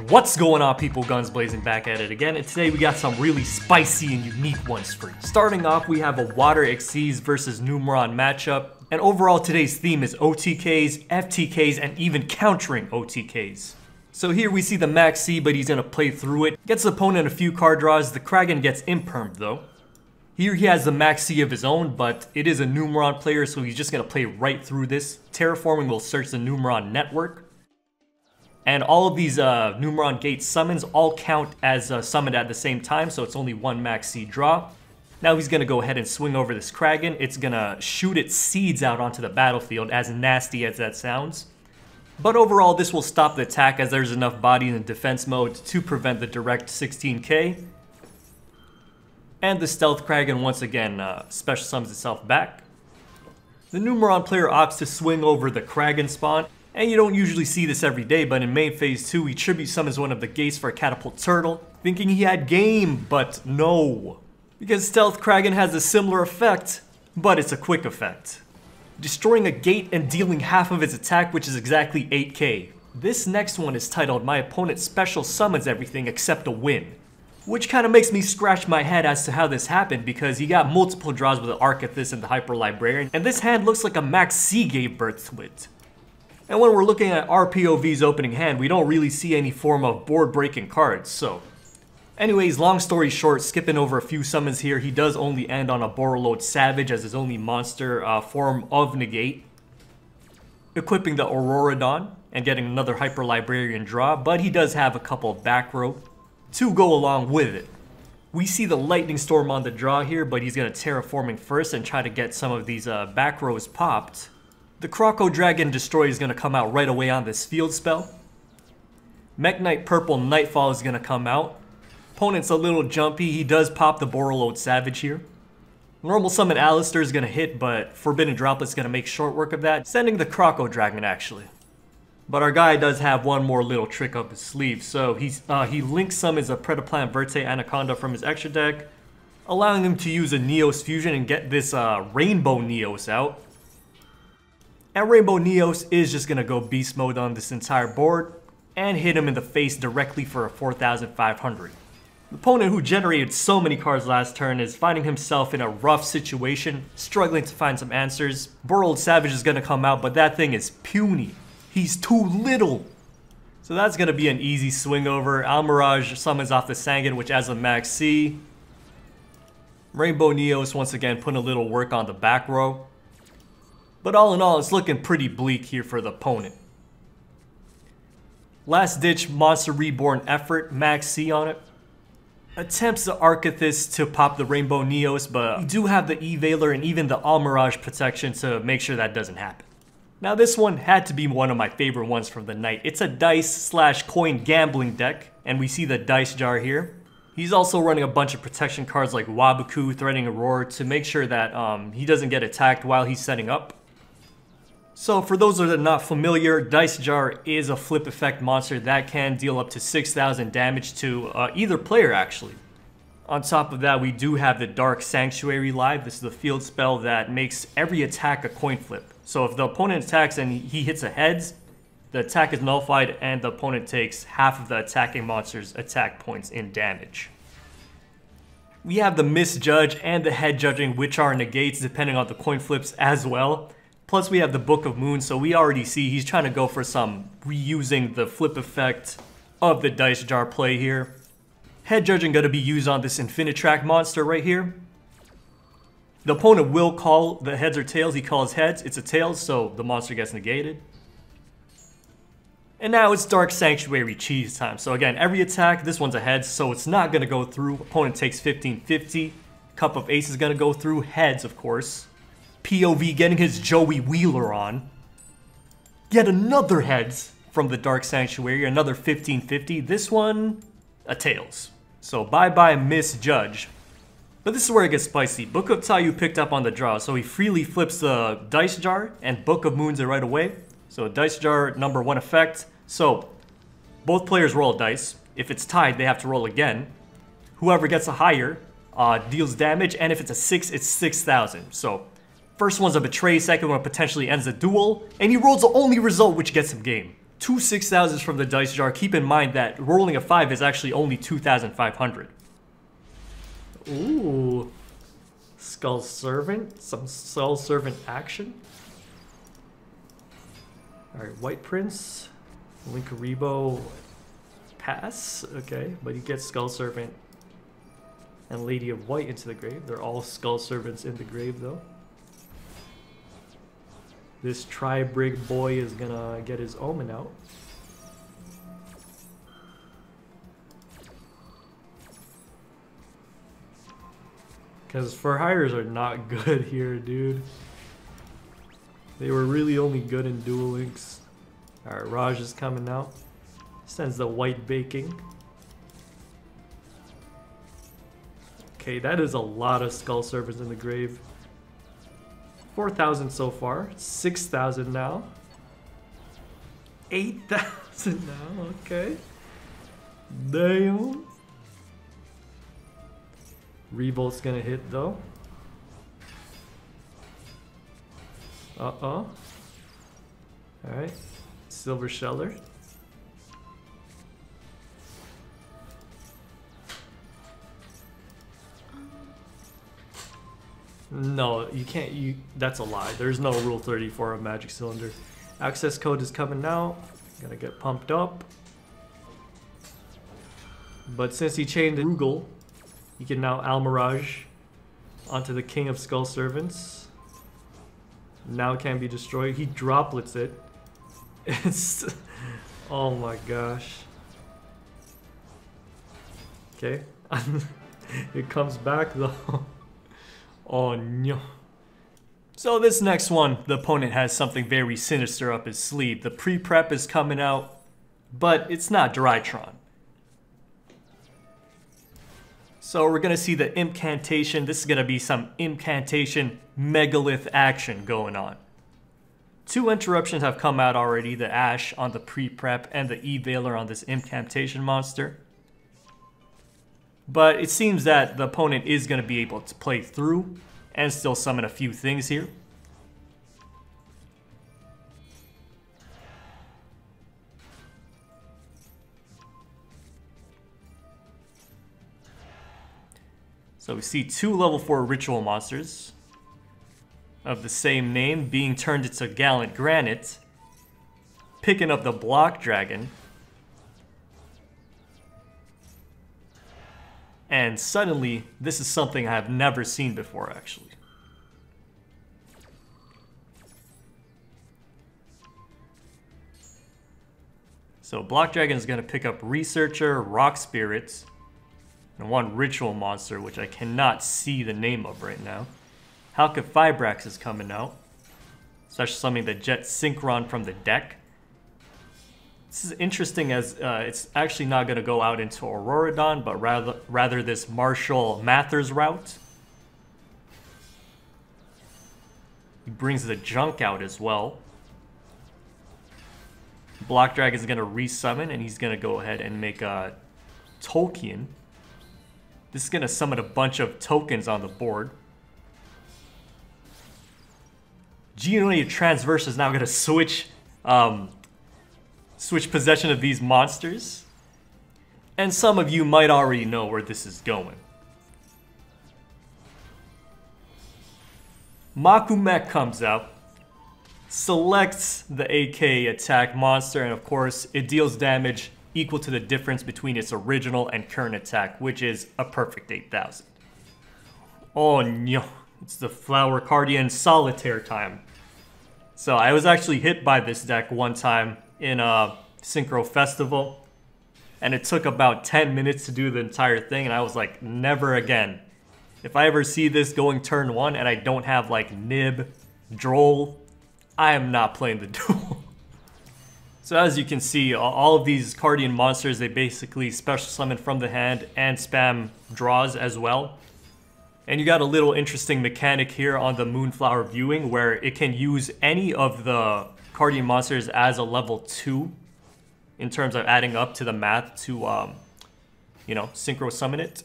What's going on, people? Guns Blazing back at it again, and today we got some really spicy and unique ones for you. Starting off, we have a Water Xyz versus Numeron matchup, and overall today's theme is OTKs, FTKs, and even countering OTKs. So here we see the Max C, but he's gonna play through it. Gets the opponent a few card draws. The Kraken gets impermed though. Here he has the Max C of his own, but it is a Numeron player, so he's just gonna play right through this. Terraforming will search the Numeron network. And all of these Numeron Gate summons all count as summoned at the same time, so it's only one Max C draw. Now he's gonna go ahead and swing over this Kraken. It's gonna shoot its seeds out onto the battlefield, as nasty as that sounds. But overall, this will stop the attack as there's enough bodies in defense mode to prevent the direct 16k. And the Stealth Kraken once again special summons itself back. The Numeron player opts to swing over the Kraken spawn. And you don't usually see this every day, but in main phase 2, he tribute summons one of the gates for a Catapult Turtle, thinking he had game, but no. Because Stealth Kraken has a similar effect, but it's a quick effect. Destroying a gate and dealing half of its attack, which is exactly 8k. This next one is titled, My Opponent Special Summons Everything Except a Win. Which kind of makes me scratch my head as to how this happened, because he got multiple draws with the Archithus and the Hyper Librarian, and this hand looks like a Max C gave birth to it. And when we're looking at RPOV's opening hand, we don't really see any form of board-breaking cards, so... Anyways, long story short, skipping over a few summons here, he does only end on a Borreload Savage as his only monster form of negate. Equipping the Auroradon and getting another Hyper Librarian draw, but he does have a couple of back row to go along with it. We see the Lightning Storm on the draw here, but he's going to Terraforming first and try to get some of these back rows popped. The Croco Dragon Destroy is going to come out right away on this field spell. Mech Knight Purple Nightfall is going to come out. Opponent's a little jumpy. He does pop the Borreload Savage here. Normal Summon Alistair is going to hit, but Forbidden Droplet is going to make short work of that, sending the Croco Dragon actually. But our guy does have one more little trick up his sleeve, so he Link summons a Predaplant Verte Anaconda from his extra deck, allowing him to use a Neos Fusion and get this Rainbow Neos out. And Rainbow Neos is just going to go beast mode on this entire board and hit him in the face directly for a 4,500. The opponent who generated so many cards last turn is finding himself in a rough situation, struggling to find some answers. Borreload Savage is going to come out, but that thing is puny. He's too little. So that's going to be an easy swing over. Almirage summons off the Sangan, which has a Max C. Rainbow Neos once again putting a little work on the back row. But all in all, it's looking pretty bleak here for the opponent. Last ditch Monster Reborn effort, Max C on it. Attempts the Archithus to pop the Rainbow Neos, but we do have the Eveiler and even the Almirage protection to make sure that doesn't happen. Now this one had to be one of my favorite ones from the night. It's a dice/coin gambling deck, and we see the dice jar here. He's also running a bunch of protection cards like Wabuku, Threatening Aurora to make sure that he doesn't get attacked while he's setting up. So for those that are not familiar, Dice Jar is a flip effect monster that can deal up to 6,000 damage to either player actually. On top of that, we do have the Dark Sanctuary live. This is the field spell that makes every attack a coin flip. So if the opponent attacks and he hits a heads, the attack is nullified and the opponent takes half of the attacking monster's attack points in damage. We have the Misjudge and the Head Judging, which are negates depending on the coin flips as well. Plus we have the Book of Moon, so we already see he's trying to go for some reusing the flip effect of the Dice Jar play here. Head Judging going to be used on this Infinitrack monster right here. The opponent will call the heads or tails. He calls heads, it's a tails, so the monster gets negated. And now it's Dark Sanctuary cheese time. So again, every attack, this one's a heads, so it's not going to go through. Opponent takes 1550. Cup of Ace is going to go through. Heads, of course. POV getting his Joey Wheeler on. Yet another heads from the Dark Sanctuary, another 1550. This one, a tails. So bye-bye Misjudge. But this is where it gets spicy. Book of Tayu picked up on the draw, so he freely flips the Dice Jar and Book of Moons it right away. So Dice Jar, number 1 effect. So both players roll a dice. If it's tied, they have to roll again. Whoever gets a higher deals damage, and if it's a 6, it's 6,000. So first one's a betray, second one potentially ends the duel, and he rolls the only result which gets him game. 2 6,000s from the dice jar. Keep in mind that rolling a 5 is actually only 2,500. Ooh. Skull Servant. Some Skull Servant action. Alright, White Prince. Linkaribo. Pass. Okay, but you get Skull Servant and Lady of White into the grave. They're all Skull Servants in the grave though. This Tri-Brig boy is gonna get his Omen out. Because for hires are not good here, dude. They were really only good in Duel Links. Alright, Raj is coming out. Sends the White Baking. Okay, that is a lot of Skull Servants in the grave. 4,000 so far. 6,000 now. 8,000 now, okay. Damn. Revolt's gonna hit though. Uh-oh. Alright. Silver Sheller. No, you can't. That's a lie. There's no Rule 30 for a Magic Cylinder. Access code is coming now. Gotta get pumped up. But since he chained Rugal, he can now Almirage onto the King of Skull Servants. Now it can be destroyed. He droplets it. It's... oh my gosh. Okay. It comes back though. Oh no. So this next one, the opponent has something very sinister up his sleeve. The pre-prep is coming out, but it's not Drytron. So we're gonna see the incantation. This is gonna be some incantation megalith action going on. 2 interruptions have come out already, the Ash on the pre-prep and the E-Veiler on this incantation monster. But it seems that the opponent is going to be able to play through and still summon a few things here. So we see 2 level 4 ritual monsters of the same name being turned into Gallant Granite, picking up the Block Dragon, and suddenly this is something I have never seen before actually. So Block Dragon is going to pick up Researcher, Rock Spirits, and 1 ritual monster which I cannot see the name of right now. Halka Fibrax is coming out. Especially summoning the Jet Synchron from the deck. This is interesting as it's actually not going to go out into Auroradon, but rather this Marshall Mathers route. He brings the Junk out as well. Block Dragon is going to resummon, and he's going to go ahead and make a Tolkien. This is going to summon a bunch of tokens on the board. Geonoid Transverse is now going to switch possession of these monsters. And some of you might already know where this is going. Makumek comes out, selects the AK attack monster, and of course it deals damage equal to the difference between its original and current attack, which is a perfect 8,000. Oh no, it's the Flower Guardian Solitaire time. So I was actually hit by this deck one time in a Synchro Festival, and it took about 10 minutes to do the entire thing, and I was like, never again. If I ever see this going turn 1 and I don't have like Nib, Droll, I am not playing the duel. So as you can see, all of these Guardian monsters, they basically special summon from the hand and spam draws as well. And you got a little interesting mechanic here on the Moonflower viewing where it can use any of the Guardian monsters as a level 2 in terms of adding up to the math to, you know, synchro summon it.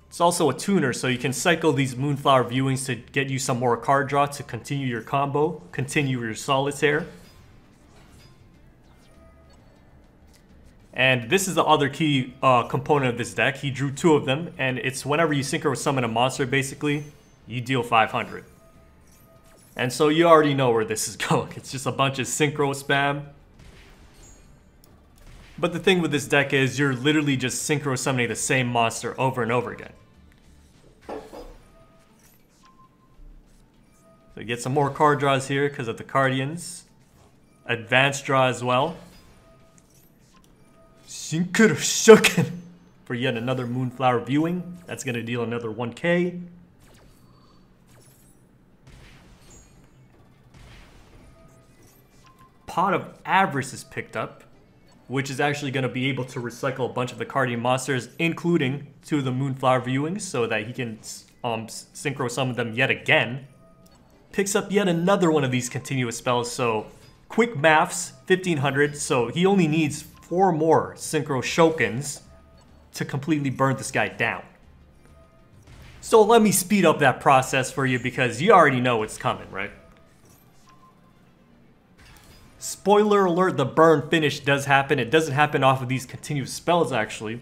It's also a tuner, so you can cycle these Moonflower viewings to get you some more card draw to continue your combo, continue your solitaire. And this is the other key component of this deck. He drew 2 of them, and it's whenever you synchro summon a monster, basically, you deal 500. And so you already know where this is going. It's just a bunch of synchro spam. But the thing with this deck is you're literally just synchro summoning the same monster over and over again. So get some more card draws here because of the Guardians. Advanced draw as well. Synchro Shuken for yet another Moonflower viewing. That's going to deal another 1k. Pot of Avarice is picked up, which is actually going to be able to recycle a bunch of the Guardian monsters, including 2 of the Moonflower viewings, so that he can synchro summon them yet again. Picks up yet another one of these continuous spells, so quick maths, 1500, so he only needs 4 more Synchro Shokens to completely burn this guy down. So let me speed up that process for you because you already know what's coming, right? Spoiler alert, the burn finish does happen. It doesn't happen off of these continuous spells, actually.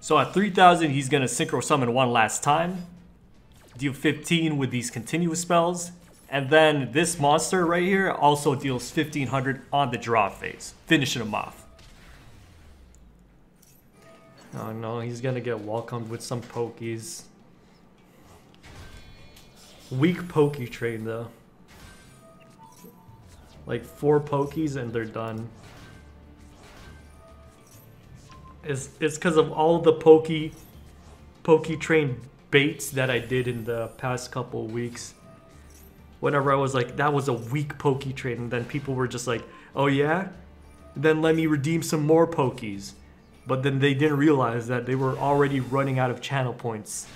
So at 3000, he's going to Synchro Summon one last time. Deal 15 with these continuous spells. And then this monster right here also deals 1500 on the draw phase, finishing him off. Oh no, he's going to get welcomed with some pokies. Weak pokey train, though. Like 4 pokies and they're done. It's because of all the pokey train baits that I did in the past couple of weeks. Whenever I was like, that was a weak pokey train, and then people were just like, oh yeah? Then let me redeem some more pokies. But then they didn't realize that they were already running out of channel points.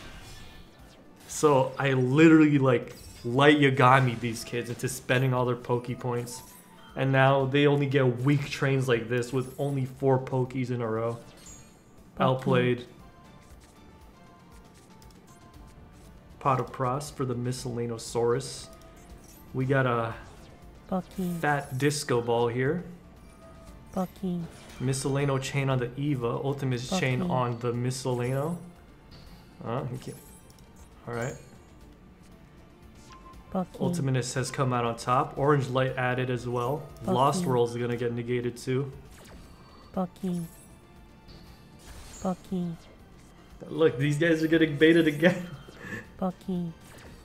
So I literally like light Yagami these kids into spending all their poke points, and now they only get weak trains like this with only 4 pokies in a row. Outplayed. Pot of Pros for the Miscellaneosaurus. We got a fat disco ball here. Miscellaneous chain on the Eva. Ultimate chain on the Miscellaneous. Alright. Ultimatus has come out on top. Orange light added as well. Lost World is gonna get negated too. Look, these guys are getting baited again.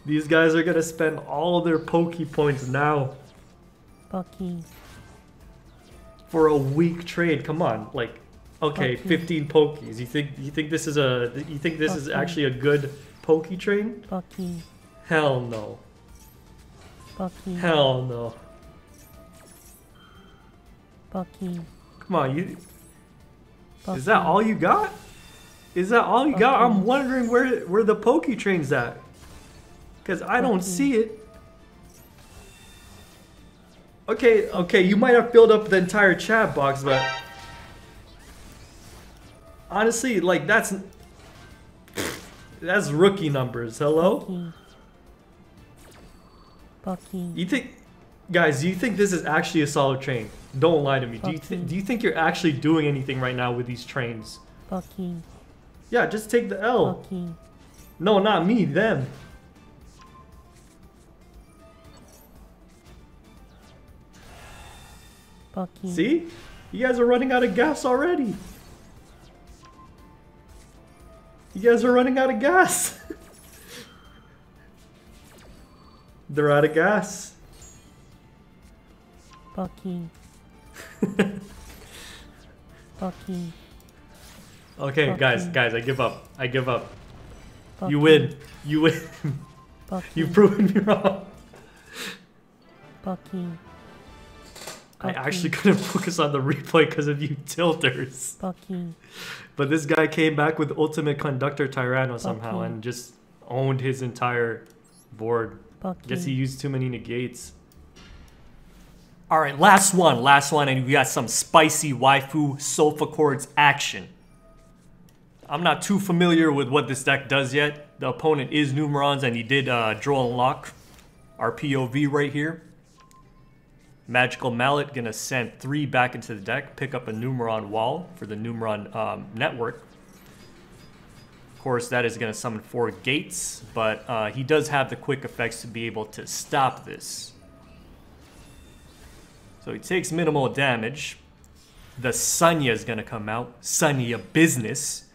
These guys are gonna spend all their poke points now. For a weak trade. Come on, like, okay, 15 pokies. You think this is actually a good poke train? Hell no. Hell no. Come on, you. Is that all you got? Is that all you got? I'm wondering where the poke train's at, cause I don't see it. Okay, you might have filled up the entire chat box, but honestly, like that's rookie numbers. Hello? You think, guys, do you think this is actually a solid train? Don't lie to me. Do you think you're actually doing anything right now with these trains? Yeah, just take the L. No, not me, them. See? You guys are running out of gas already. You guys are running out of gas. They're out of gas. Okay, guys, I give up. I give up. You win. You win. You've proven me wrong. I actually couldn't focus on the replay because of you tilters. But this guy came back with Ultimate Conductor Tyranno somehow and just owned his entire board. Guess he used too many negates. Alright, last one, and we got some spicy waifu sofa chords action. I'm not too familiar with what this deck does yet. The opponent is Numerons, and he did draw and lock our POV right here. Magical Mallet gonna send 3 back into the deck, pick up a Numeron Wall for the Numeron network. Of course, that is gonna summon 4 gates, but he does have the quick effects to be able to stop this. So he takes minimal damage. The Sunya is gonna come out. Sunya business.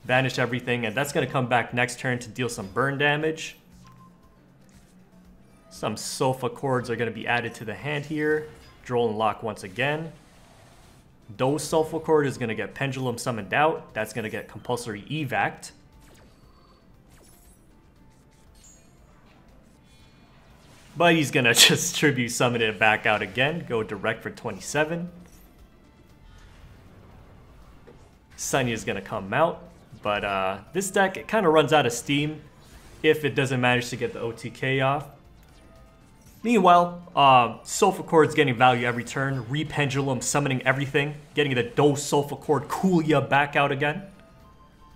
Banish everything, and that's gonna come back next turn to deal some burn damage. Some Sofa Chords are going to be added to the hand here. Droll and Lock once again. Those Sofa Chord is going to get Pendulum summoned out. That's going to get Compulsory Evac. But he's going to just Tribute Summon it back out again. Go direct for 27. Sunya is going to come out. But this deck, it kind of runs out of steam if it doesn't manage to get the OTK off. Meanwhile, Sofa Chord's getting value every turn, Rependulum summoning everything, getting the Dose Sofa Chord Kuya back out again.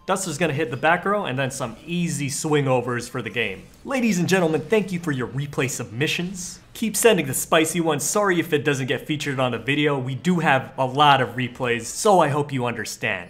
Duster's gonna hit the back row, and then some easy swing overs for the game. Ladies and gentlemen, thank you for your replay submissions. Keep sending the spicy ones. Sorry if it doesn't get featured on a video. We do have a lot of replays, so I hope you understand.